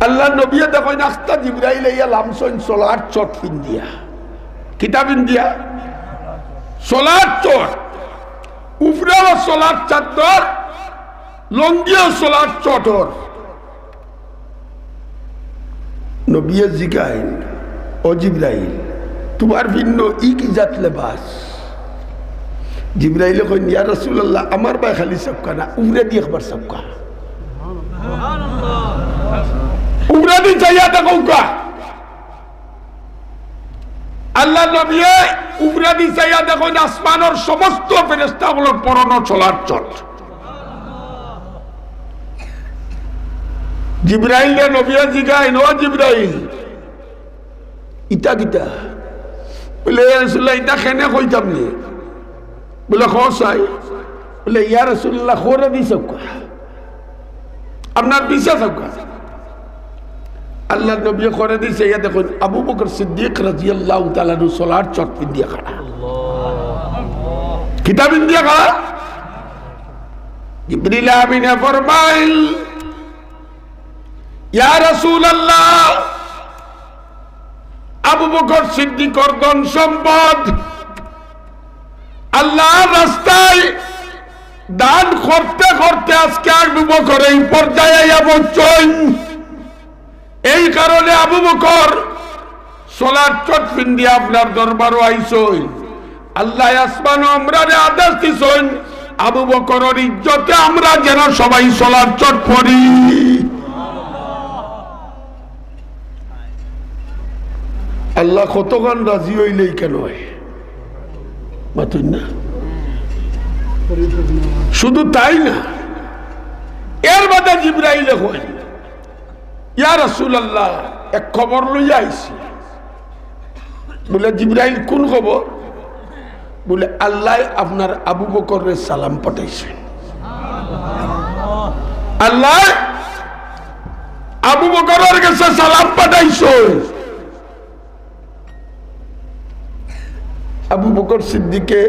আল্লাহ নবী দেখো নাস্তা জিবরাইল ইয়া লামসন সোলার চট পিন্দিয়া কিতাব ইন্দিয়া সোলার চট উপরেও সোলার চাদর লঙ্গিও সোলার চটর নবী জিগাইন ও জিবরাইল তোমার ভিন্ন ই কি জাত লেবাস জিবরাইল কইন ইয়া রাসূলুল্লাহ আমার ভাই খালি সবকা না উপরে দিয়ে খবর সবকা উপরে দিয়ে যাইয়া দেখো কা আল্লাহ নবী উপরে দিয়ে যাইয়া দেখো আসমানের সমস্ত ফেরেশতাগুলোর পরনো চলার চট জিবরাইল রে নবী জিগাইন ও জিবরাইল ইটা কিটা বলে ইয়া রাসূলুল্লাহ ইটা কেনে কইতাম নি বলে খসাই বলে ইয়া রাসূলুল্লাহ খোরা দিছ আপনার বিশ্বাস আছে আল্লাহ নবী করে দিয়েছে ইয়া দেখুন আবু বকর সিদ্দিক রাদিয়াল্লাহু তাআলা নু সালাত চট পিন্দিয়া খাড়া কিতাব ইন্দিয়া খাড়া জিবরিল আমিন ফরমাইল ইয়া রাসূলুল্লাহ আবু বকর সিদ্দিকর ধন সম্পদ আল্লাহর রাস্তায় দান করতে করতে আজকে আবু বকর এই পর্যায়ে পৌঁছন এই কারণে আবু বকর সোলার চট পিন্দি আপনার দরবারও আইসইন আল্লাহ আসমান আমরারে আদেশ দিছেন আবু বকরের ইজ্জতে আমরা যেন সবাই সোলার চট পড়ি আল্লাহ কতক্ষণ রাজি হইলেই কেন মাতুন না শুধু তাই না এর বাদে জিবরাইল কইল ইয়া রাসূলুল্লাহ এক খবর লইয়া আইছি বলে জিবরাইল কোন খবর বলে আল্লাহ আপনার আবু বকরের সালাম পাঠাইছেন আল্লাহ আবু বকরের কাছে সালাম পাঠাইছেন আবু বকর সিদ্দিকে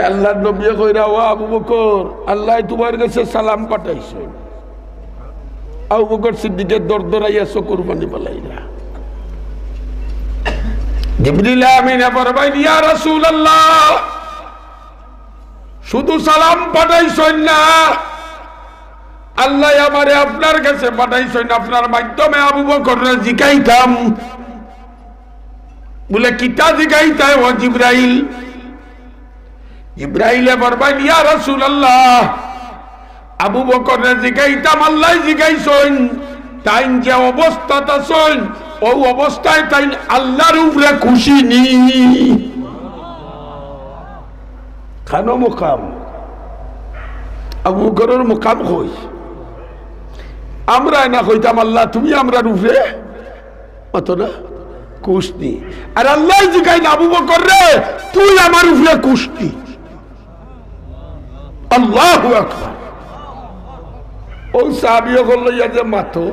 আল্লাহ নবী কইরা ও আবু বকর আল্লাহ তোমার কাছে সালাম পাঠাইছেন আবু বকর সিদ্দিকের দরদরাইয়া চকুর পানি পালাইলা জিবরিল আমিন ফরমাইল ইয়া রাসূলুল্লাহ শুধু সালাম পাঠাইছেন না আল্লাহ আমারে আপনার কাছে পাঠাইছেন আপনার মাধ্যমে আবু বকররে জিকাইতাম বলে কিতা জিকাইতায় ও জিবরাইল জিবরাইল ফরমাইল ইয়া রাসূলুল্লাহ আবু বকররে জিকাইতাম আল্লাহ জিকাইছেন তাই যে অবস্থাটা আছেন ওই অবস্থায় তাই আল্লাহর উপরে খুশি নি খানো মুকাম আবু বকরের মুকাম কই আমরা না কইতাম আল্লাহ তুমি আমরার উপরে অত না খুশনি আর আল্লাহ জিকাইন আবু বকর রে তুই আমার উপরে খুশনি আল্লাহু আকবার ও সাহাবীও বলল ইয়া যে মাতো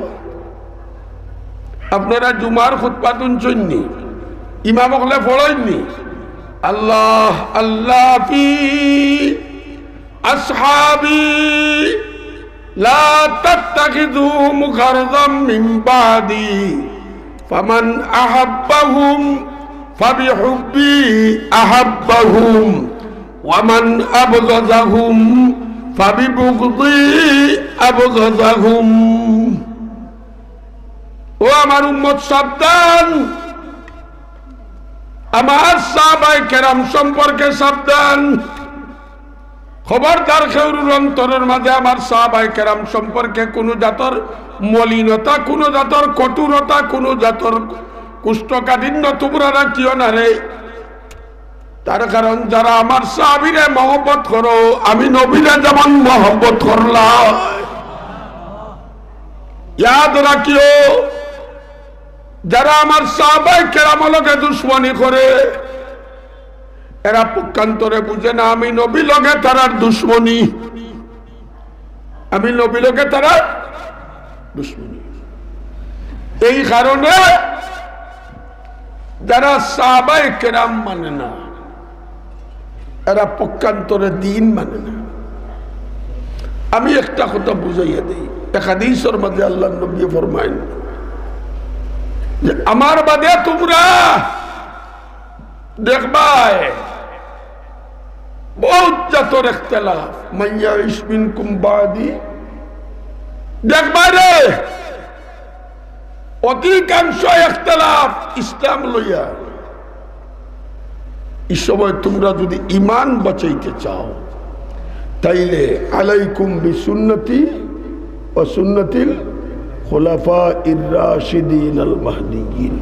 আপনারা জুমার খুতবা শুনছেননি ইমাম হলে পড়েননি আল্লাহ আল্লাহ ফি আসহাবি লা তাত্তাখিযু মুখাররাম মিন বাদি ফামান আহাব্বাহুম ফাবিহুব্বি আহাব্বাহুম ওয়ামান আবগাযাহুম ফাবিবুগদি আবগাযাহুম ও আমার উম্মত সাবধান আমার সাহাবায়ে কেরাম সম্পর্কে সাবধান খবরদার খেউরুর অন্তরের মাঝে আমার সাহাবায়ে কেরাম সম্পর্কে কোনো জাতর মলিনতা কোনো জাতর কটুরতা কোনো জাতর কুষ্ঠকাঠিন্য তোমরা রাখিও না রে তার কারণ যারা আমার সাহাবীরে মহব্বত করো আমি নবীরে যেমন মহব্বত করলাম ইয়াদ রাখিও যারা আমার সাহাবায়ে কেরামকে দুশমনি করে এরা পক্ষান্তরে বুঝে না আমি নবী লগে তারার দুশমনি আমি নবী লগে তারার দুশমনি এই কারণে যারা সাহাবায়ে কেরাম মানে না এরা পক্ষান্তরে দ্বীন মানে না আমি একটা কথা বুঝাইয়া দেই এক হাদিসের মধ্যে আল্লাহর নবী ফরমায়েন যে আমার বাদে তোমরা দেখবাই বহুত জাতর ইখতিলাফ মাইয়া ইসমিনকুম বাদি দেখবা রে অধিকাংশ ইখতিলাফ ইসলাম লইয়া এই সময় তোমরা যদি ঈমান বাঁচাইতে চাও তাইলে আলাইকুম বিসুন্নতি ওয়া সুন্নাতিল খুলাফাইর রাশিদিন আল মাহদিয়িন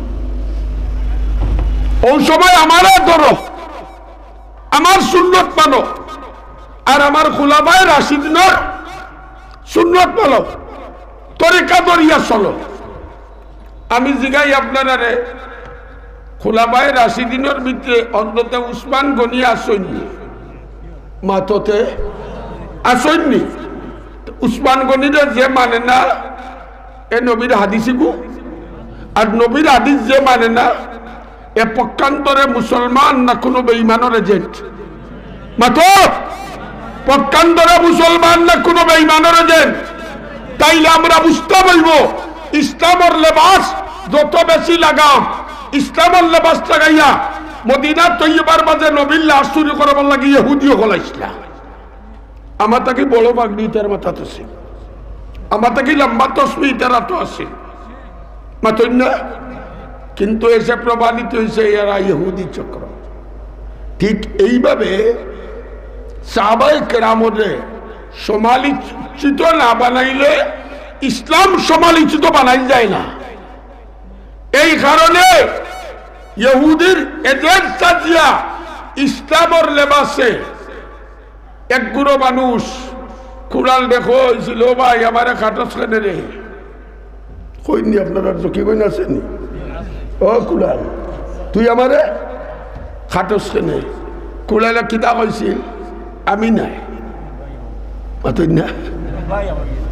ওই সময় আমারে ধরো আমার সুন্নত মানো আর আমার খুলাফায়ে রাশিদিনের সুন্নত মানো তরিকা ধরিয়া চলো আমি জিগাই আপনারা রে খুলাফায়ে রাশিদিনের ভিতরে অন্তত উসমান গনি আসেননি মাততে আসেননি উসমান গনিরে যে মানে না এ নবীর হাদিসিগু আর নবীর হাদিস যে মানে না এ পক্ষান্তরে মুসলমান না কোনো বেঈমানের এজেন্ট মাতো পক্ষান্তরে মুসলমান না কোনো বেঈমানের এজেন্ট তাইলে আমরা বুঝতে পারবো ইসলামের লেবাস যত বেশি লাগাও ইসলামের লেবাস লাগাইয়া মদিনা তৈয়বার মাঝে নবীর লাশ চুরি করবার লাগি ইহুদিও হলাইছিলা আমার তাকে বড় বাগনি তার মাথা তো ছিল আমার তাকে লম্বা তসবি তারা তো আছে মাতই না কিন্তু এসে প্রমাণিত হয়েছে এরা ইহুদি চক্র ঠিক এইভাবে সাহাবায়ে কেরামরে সমালোচিত না বানাইলে ইসলাম সমালোচিত বানাই যায় না এই কারণে ইহুদির এজেন্ট সাজিয়া ইসলামের লেবাসে এক গুরু মানুষ কুড়াল দেখো হয়েছিল ভাই আমারে খাটস কেনে রে কইনি আপনারা চোখে কই আসেনি ও কুড়াল তুই আমারে খাটস কেনে কুড়ালে কিতা কইছিল আমি নাই মাতই না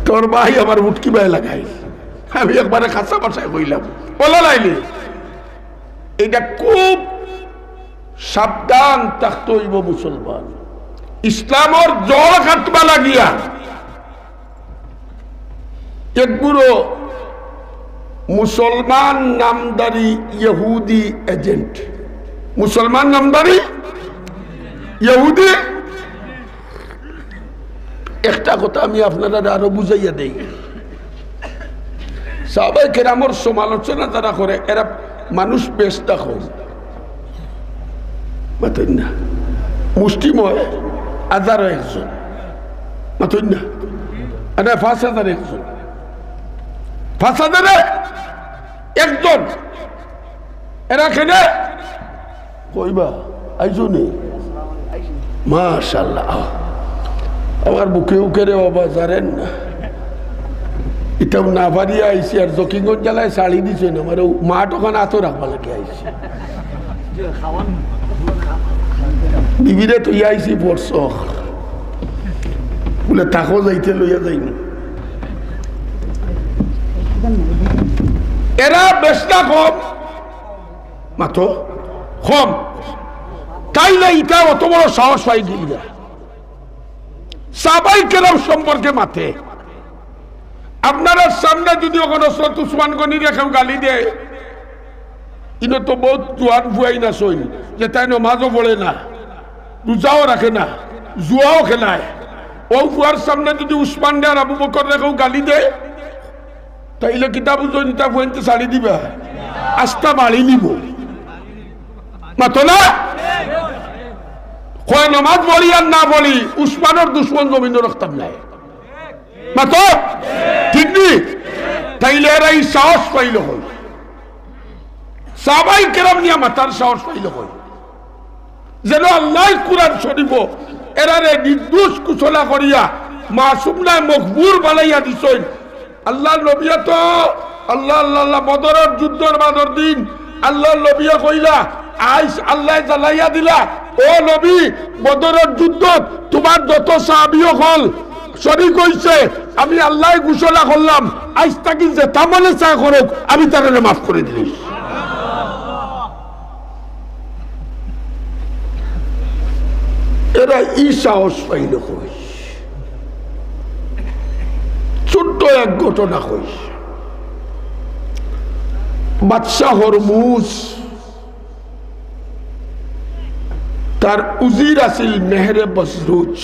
তোর ভাই আমার উটকি ভাই লাগাই আমি একবারে খাসা বাসায় কইলাম বলা লাইলি এটা খুব সাবধান থাকতে হইব মুসলমান ইসলামর জল কাটবা লাগিয়া এক বুড়ো মুসলমান নামদারি ইহুদি এজেন্ট মুসলমান নামদারি ইহুদি একটা কথা আমি আপনারা আরো বুঝাইয়া দেই সাহাবায়ে কেরামের সমালোচনা যারা করে এরা মানুষ বেশ দেখো মাতই না মুষ্টিময় 1001 মাতই না এটা 5001 5001 এরা কেনে কইবা আইজো নে মাশাআল্লাহ আমার বুকে উকে রে বাবা জানেন না এটাও না পারিয়া আইসি আর জকিগঞ্জ জ্বালায় শাড়ি দিছে না আমার মাঠ ওখানে আতো রাখবা লাগে আইসি বিবিরে তো আইসি পড়ছ বলে তাকো যাইতে লইয়া যাইনি এরা বেশটা কম মাত্র কম তাইলে এটা অত বড় সাহস পাই গিয়া সাহাবায়ে কেরাম সম্পর্কে মাথে আপনারা সামনে যদি ওখানে উসমান গনি রেখেও গালি দেয় ইনো তো বহুত জোয়ান ভুয়াই না সই যে তাই নমাজও পড়ে না রোজাও রাখে না জুয়াও খেলায় ও ভুয়ার সামনে যদি উসমান দে আর আবু বকর রেখেও গালি দেয় তাইলে কিতাব জনিতা ভুয়াইতে ছাড়ি দিবা আস্থা বাড়ি নিব মাতো না কয় নমাজ বলি আর না বলি উসমানের দুশ্মন জমিন রাখতাম নাই মাতো ঠিক নি তাইলে এরা এই সাহস পাইল হল সাহাবায়ে কেরাম নিয়ে মাতার সাহস পাইল হল যেন আল্লাহ কুরআন শরীফ এরারে নির্দোষ কুশলা করিয়া মাসুম নাই মকবুর বানাইয়া দিছেন আল্লাহ নবী তো আল্লাহ আল্লাহ বদরের যুদ্ধের বাদর দিন আল্লাহ নবী কইলা আইস আল্লাহ জ্বালাইয়া দিলা ও নবী বদরের যুদ্ধ তোমার যত সাহাবীও হল শরীক হইছে আমি আল্লাহ ঘোষণা করলাম আজ তাকে যে তামলে চা করুক আমি তারে মাফ করে দিই এরা ই সাহস পাইল ছোট্ট এক ঘটনা কই। বাদশাহ হরমুজ তার উজির আছিল মেহরে বসরুজ।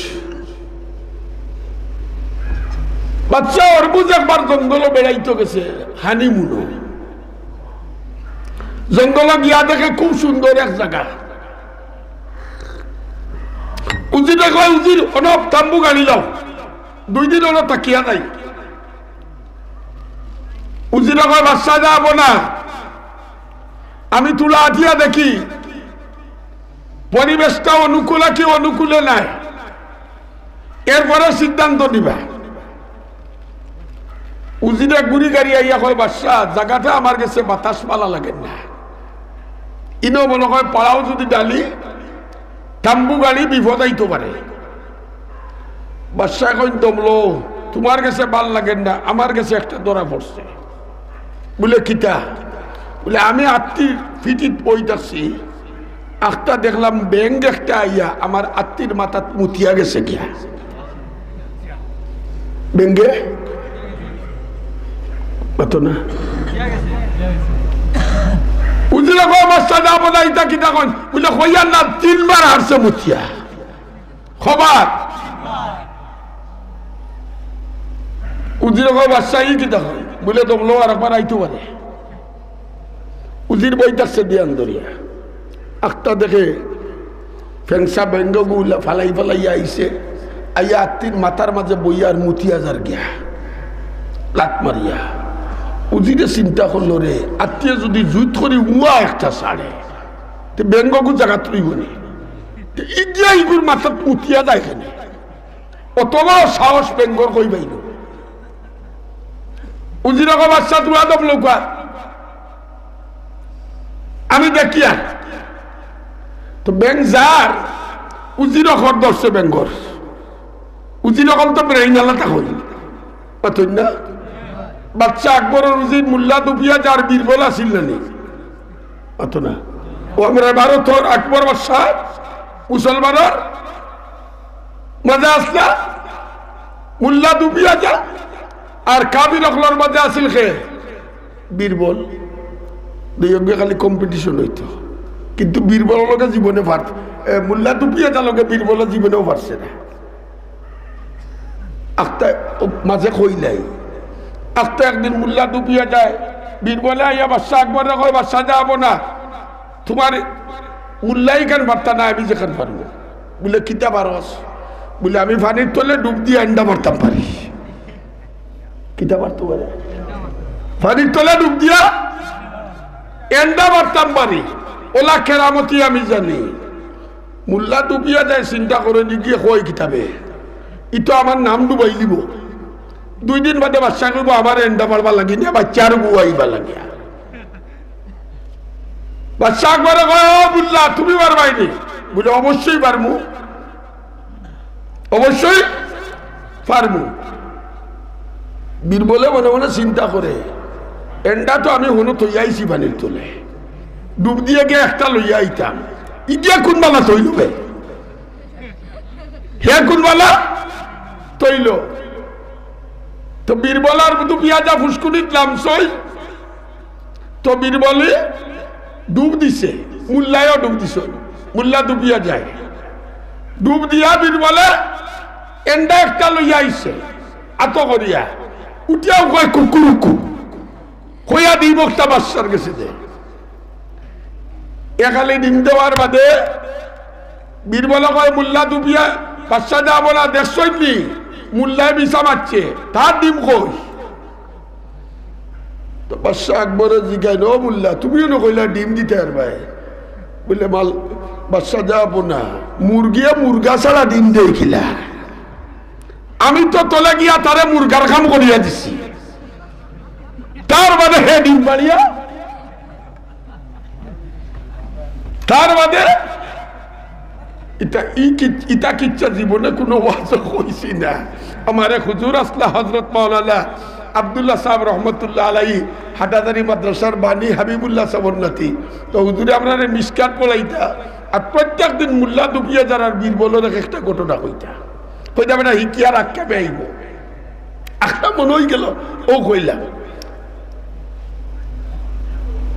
বাদশাহ হরমুজ একবার জঙ্গলে বেড়াইতে গেছে হানিমুনো। জঙ্গলে গিয়া দেখে খুব সুন্দর এক জায়গা। উজিরে কয়, উজির অনব তাম্বু গাড়ি লাও, 2 দিন হলো তাকিয়া নাই। উজিরে কয়, বাদশাহ যাবো না, আমি তুলা আঠিয়া দেখি পরিবেশটা অনুকূলে কি অনুকূলে নাই, এরপরে সিদ্ধান্ত নিবা। উজিরে গুড়ি গাড়ি আইয়া কয়, বাদশাহ জায়গাটা আমার কাছে বাতাস পালা লাগে না, ইনো মনে হয় পাড়াও যদি ডালি তাম্বু গাড়ি বিপদ আইতে পারে। বাদশাহ কইন, তমলো তোমার কাছে ভাল লাগেন না, আমার কাছে একটা ধরা পড়ছে। বলে কিতা? বলে আমি আত্মীর ফিটিত পইতাছি, একটা দেখলাম ব্যাং একটা আইয়া আমার আত্মীর মাথাত মুতিয়া গেছে গিয়া। ব্যাঙ্গে পাতো না উজিরা কয়, বাদশাহ যাবো না, ইতা কিতা কইন? বলে কইয়া না, 3 বার হারছে মুতিয়া। খবর উজির কয়, বাদশাহ ই কিতা কয়? বলে তোমলো আর একবার আইতে পারে। উজির বইতাছে দিয়ান দরিয়া, একটা দেখে ফেংসা বেঙ্গু ফালাই ফালাইয়া আইছে, আইয়া আত্মীর মাথার মাঝে বইয়ার মুতিয়া যার গিয়া লাত মারিয়া। উজিরে চিন্তা করলো, রে আত্মীয় যদি জুত করি উয়া একটা সাড়ে তো বেঙ্গু জায়গা তুইব নি, ইগিয়া ইগুর মাথাত মুতিয়া যায় এখানে, অতবা সাহস বেঙ্গর কই বাইল। উজিরা কয়, বাদশাহ তুয়া দম লোকা আমি দেখিয়া তো ব্যাং যার উজির অখর ধরছে বেঙ্গর। উজির অকল তো ব্রেইনালাটা হই পাতই না। বাচ্চা আকবরের উজির মুল্লা দুপিয়া যার বীরবল আসিল না পাতো না। ও আমরা ভারতর আকবর বাদশাহ মুসলমানের মাঝে আসলা মুল্লা দুপিয়া যা, আর কাবির অখলার মাঝে আসিল খে বীরবল। দুইগে খালি কম্পিটিশন হইতো, কিন্তু বীরবলের লোকে জীবনে পারত, মুল্লা দুপিয়া যা লোকে বীরবলের জীবনেও পারছে না। আখতা মাঝে কইলাই, আখতা একদিন মুল্লা দুপিয়া যায়, বীরবলে আইয়া বাদশাহ আকবরে কয়, বাদশাহ যাবো না, তোমার মুল্লাই কেন পারতা না, আমি যেখানে পারবো। বলে কিতা পারস? বলে আমি পানির তলে ডুব দিয়ে আন্ডা মারতাম পারি। কিতা পারতো পারে? পানির তলে ডুব দিয়া এন্ডা মারতাম পারি, ওলা কেরামতি আমি জানি। মুল্লা ডুবিয়া যায়, চিন্তা করে নি গিয়ে কই কিতাবে ইতো আমার নাম ডুবাই দিব। 2 দিন বাদে বাচ্চা করবো আমার এন্ডা মারবা লাগি না, বাচ্চার বুয়াইবা লাগিয়া। বাচ্চা একবারে কয়, ও মুল্লা তুমি পারবাইনি? বলে অবশ্যই পারমু, অবশ্যই পারমু। বীরবলে মনে মনে চিন্তা করে, এন্ডা তো আমি হনো তৈয়াইছি পানির তোলে, ডুব দিয়ে গিয়ে একটা লইয়া আইতাম, ইডিয়া কোনবালা তৈলবে, হে কোনবালা তৈল। তো বীরবলার ডুবিয়া যা ফুসকুনিত নামছই, তো বীরবলে ডুব দিছে, মুল্লায়ও ডুব দিছ, মুল্লা ডুবিয়া যায়, ডুব দিয়া বীরবলে এন্ডা একটা লইয়া আইছে আত করিয়া, উঠিয়াও কয় কুকুরুকু কইয়া দিই বক্তা বাদশার গেছে যে এখানে ডিম দেওয়ার বাদে বীরবলা কয়, মুল্লা ডুবিয়া বাদশা যাবো না, দেখছই নি মুল্লায় বিছা মারছে, তার ডিম কই? তো বাদশা আকবরে জিগাই, ও মুল্লা তুমিও নকইলা ডিম দিতে আর ভাই? বলে মাল বাদশা যাবো না, মুরগিয়া মুরগা ছাড়া ডিম দেখিলা, আমি তো তলে গিয়া তারে মুরগার কাম করিয়া দিছি, তার বাদে হে ডিম পাড়িয়া, তার বাদে ইটা কিচ্ছা জীবনে কোনো ওয়াজ কইছি না। আমার এক হুজুর আসলা হযরত মাওলানা আব্দুল্লাহ সাহেব রহমতুল্লাহ আলাইহি হাটাদারি মাদ্রাসার বাণী হাবিবুল্লাহ সাহেবের নাতি। তো হুজুরে আমরা মিসকাত পড়াইতা, আর প্রত্যেক দিন মুল্লা দুপিয়া যারা বীরবলের একটা ঘটনা কইতা, কইতা বেটা হিকিয়ার আখ্যা বেআইব। একটা মনে হয়ে গেল ও কইলাম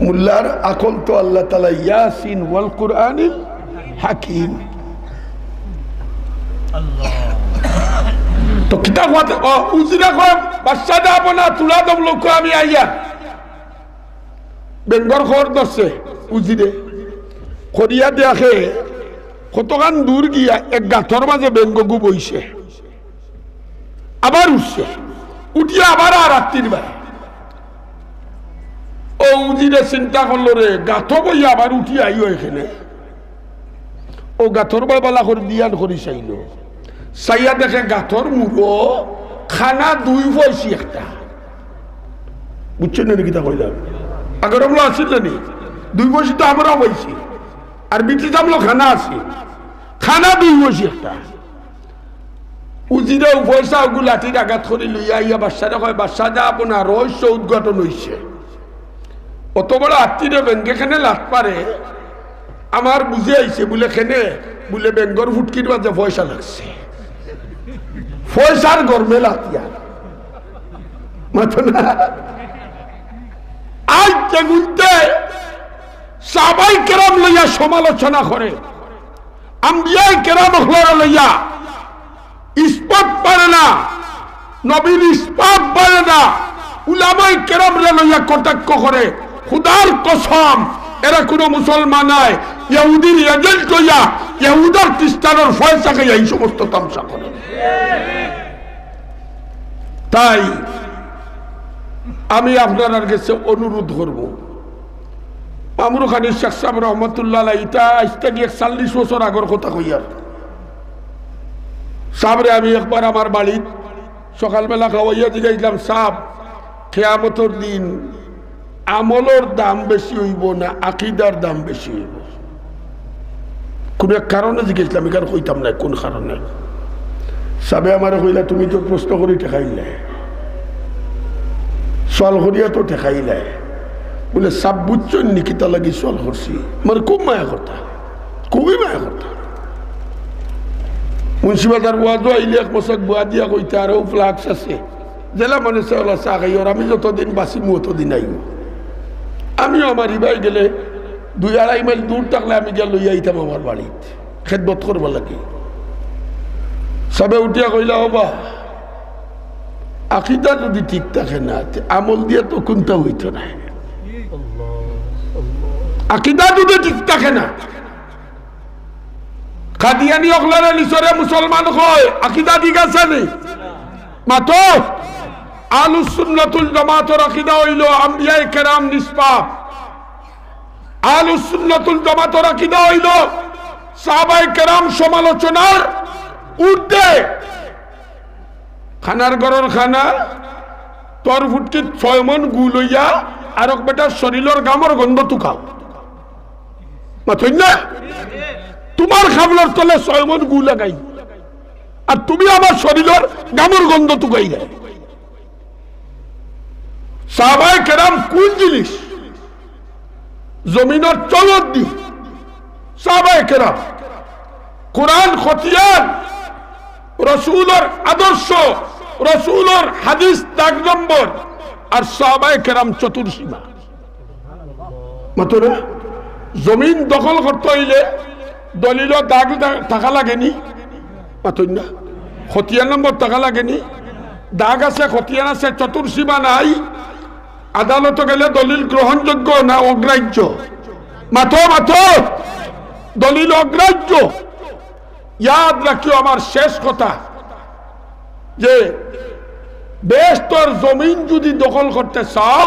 মুল্লার আকল তো আল্লাহ তাআলা ইয়াসিন ওয়াল কুরআনিল হাকিম আল্লাহ তো কিতাব হতে উজিরা কয় বাদশা যাব না তুলা দম লোক আমি আইয়া বেঙ্গর খবর দছে উজিরে করিয়া দেখে কতখান দূর গিয়া এক গাথর মাঝে বেঙ্গগু বইছে আবার উঠছে উঠিয়া আবার আর রাত্রির বেলা ও উজিরে চিন্তা করলো রে গাথ বইয়া আবার উঠিয়া আইও এখানে ও গাথর বেলা করে দিয়ান করি চাইল চাইয়া দেখে গাথর মুড়ো খানা 2 পয়সি একটা বুঝছেন না কিতা কইলাম আগের আমলো আসিল নি 2 পয়সি তো আমরাও পাইছি আর বিটি আমলো খানা আছে খানা 2 পয়সি একটা উজিরে পয়সা ওগুলো লাঠির আঘাত করে লইয়া ইয়া বাদশাটা কয় বাদশা যা আপনার রহস্য উদ্ঘাটন হইছে অত বড় আত্মীয় ব্যাংকে লাট পারে আমার বুঝে আইছে বলে খেনে বলে ব্যাঙ্গর ফুটকির মাঝে পয়সা লাগছে পয়সার গরমে লাতিয়া মাথো না আজ যেগুনতে সাহাবাই কেরাম লইয়া সমালোচনা করে আম্বিয়াই কেরাম হলরা লইয়া ইস্পাত পারে না নবীর ইস্পাত পারে না উলামাই কেরাম লইয়া কটাক্ষ করে খুদার কসম এরা কোন মুসলমান নয় ইহুদির এজেন্ট হইয়া ইহুদার খ্রিস্টানের পয়সা খাইয়া এই সমস্ত তামসা করে তাই আমি আপনার কাছে অনুরোধ করব আমরু খানি শেখ সাহেব রহমতুল্লাহ ইটা আজকে 41 বছর আগের কথা কইয়ার সাবরে আমি একবার আমার বাড়ির সকালবেলা খাওয়াইয়া জিগাইলাম সাব কিয়ামতের দিন আমলের দাম বেশি হইব না আকীদার দাম বেশি হইব কোন এক কারণে জিজ্ঞেসলাম এখানে কইতাম না কোন কারণে সাবে আমার কইলা তুমি তো প্রশ্ন করি ঠেকাইলে সল করিয়া তো ঠেকাইলে বলে সাব বুঝছেন নিকিতা লাগি সল করছি আমার খুব মায়া কথা খুবই মায়া কথা মুন্সিবাজার ওয়াজও আইলে এক বছর বুয়া দিয়া কইতে আরও ফ্লাক্স আছে জেলা মানে ওলা চা খাই আর আমি যতদিন বাঁচিমু অতদিন আইব আমিও আমার ইবাই গেলে 2-2.5 মাইল দূর থাকলে আমি গিয়ে লইয়া আইতাম আমার বাড়িতে খেদমত করবার লাগে সবে উঠিয়া কইলা হবা আকীদা যদি ঠিক থাকে না আমল দিয়ে তো কোনটা হইত না আকীদা যদি ঠিক থাকে না কাদিয়ানি অকলারে নিচরে মুসলমান হয় আকীদা ঠিক আছে নি মাতো আহলুস সুন্নাতুল জামাতের আকীদা হইল আম্বিয়ায়ে কেরাম নিষ্পাপ আহলুস সুন্নাতুল জামাতের আকীদা হইল সাহাবায়ে কেরাম সমালোচনার ঊর্ধ্বে খানার গরর খানা তোর ফুটকি 6 মন গু লইয়া আর এক বেটা শরীরের গামর গন্ধ তুকাও মাথই না তোমার খাবলার তলে 6 মন গু লাগাই আর তুমি আমার শরীরের গামর গন্ধ তুকাই দেয় সাহাবায়ে কেরাম কোন জিনিস জমিনের চলত দি সাহাবায়ে কেরাম কোরআন খতিয়ান রাসূলের আদর্শ রাসূলের হাদিস দাগ নম্বর আর সাহাবায়ে কেরাম চতুর্সীমা মাত্র জমিন দখল করতে হইলে দলিল দাগ থাকা লাগেনি মাত্র না খতিয়ান নম্বর থাকা লাগেনি দাগ আছে খতিয়ান আছে চতুর্সীমা নাই আদালতে গেলে দলিল গ্রহণযোগ্য না অগ্রাহ্য মাথো মাথো দলিল অগ্রাহ্য ইয়াদ রাখিও আমার শেষ কথা যে বেশতর জমিন যদি দখল করতে চাও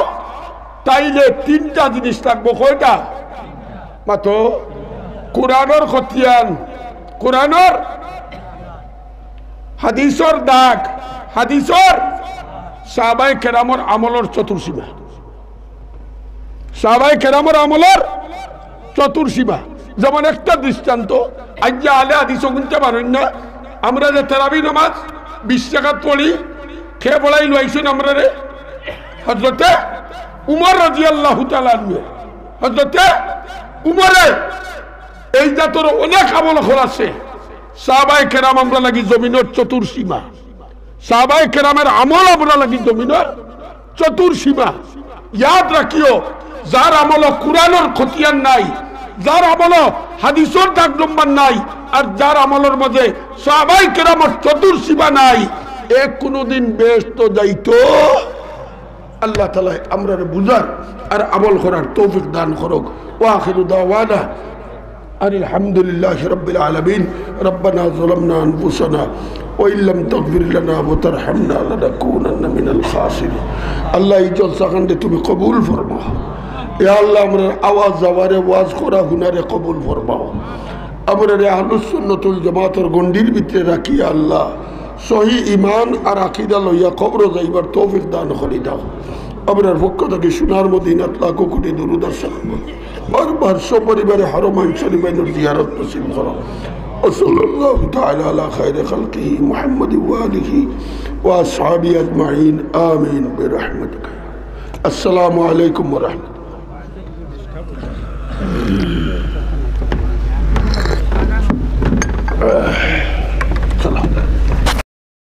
তাইলে 3টা জিনিস লাগবে কয়টা মাথো কোরআনের খতিয়ান কোরআনের হাদিসের দাগ হাদিসের সাহাবায়ে কেরামের আমলের চতুর্সীমা সাহাবায়ে কেরামের আমলের চতুর্সীমা যেমন একটা দৃষ্টান্ত আজ যে আলে হাদিস শুনতে পারেন না আমরা যে তারাবি নামাজ 20 টাকা পড়ি খেয়ে পড়াই লইছেন আমরা রে হযরতে উমর রাদিয়াল্লাহু তাআলা হযরতে উমরের এই জাতের অনেক আমল আছে সাহাবায়ে কেরাম আমরা লাগি জমিনের চতুর্সীমা সাহাবায়ে কেরামের আমল আমরা লাগি জমিনের চতুর সীমা ইয়াদ রাখিও যার আমল কুরআনের খতিয়ান নাই যার আমল হাদিসের দাগ নম্বর নাই আর যার আমলের মাঝে সাহাবায়ে কেরামের চতুর সীমা নাই এক কোনদিন বেহেশত যাইতো আল্লাহ তাআলা আমরারে বুঝার আর আমল করার তৌফিক দান করুক ওয়া আখিরু দাওয়ানা আলহামদুলিল্লাহি রাব্বিল আলামিন রব্বানা যালামনা আনফুসানা ওয়া ইল্লাম তাগফির লানা ওয়া তারহামনা লানাকুনান্না মিনাল খাসিরিন আল্লাহ এই জলসাখানকে তুমি কবুল ফরমাও ইয়া আল্লাহ আমরার আওয়াজ জাওয়ারে ওয়াজ করা হুনারে কবুল ফরমাও আমরারে আহলুস সুন্নাতুল জামাতের গণ্ডির ভিতরে রাখি আল্লাহ সহি ঈমান আর আকীদা লইয়া কবর যাইবার তৌফিক দান করি দাও আমরার পক্ষ থেকে সোনার মদিনাত লাখো কোটি দুরূদ আর সালাম বারবার সপরিবারে হরমাইন শরীফের জিয়ারত নসিব করো ওয়াসাল্লাল্লাহু তাআলা আলা খায়রি খালকিহি মুহাম্মাদি ওয়া আলিহি ওয়া আসহাবিহি আজমাইন আমিন বিরহমাতিকা আসসালামু আলাইকুম ওয়া রাহমাতুল্লাহ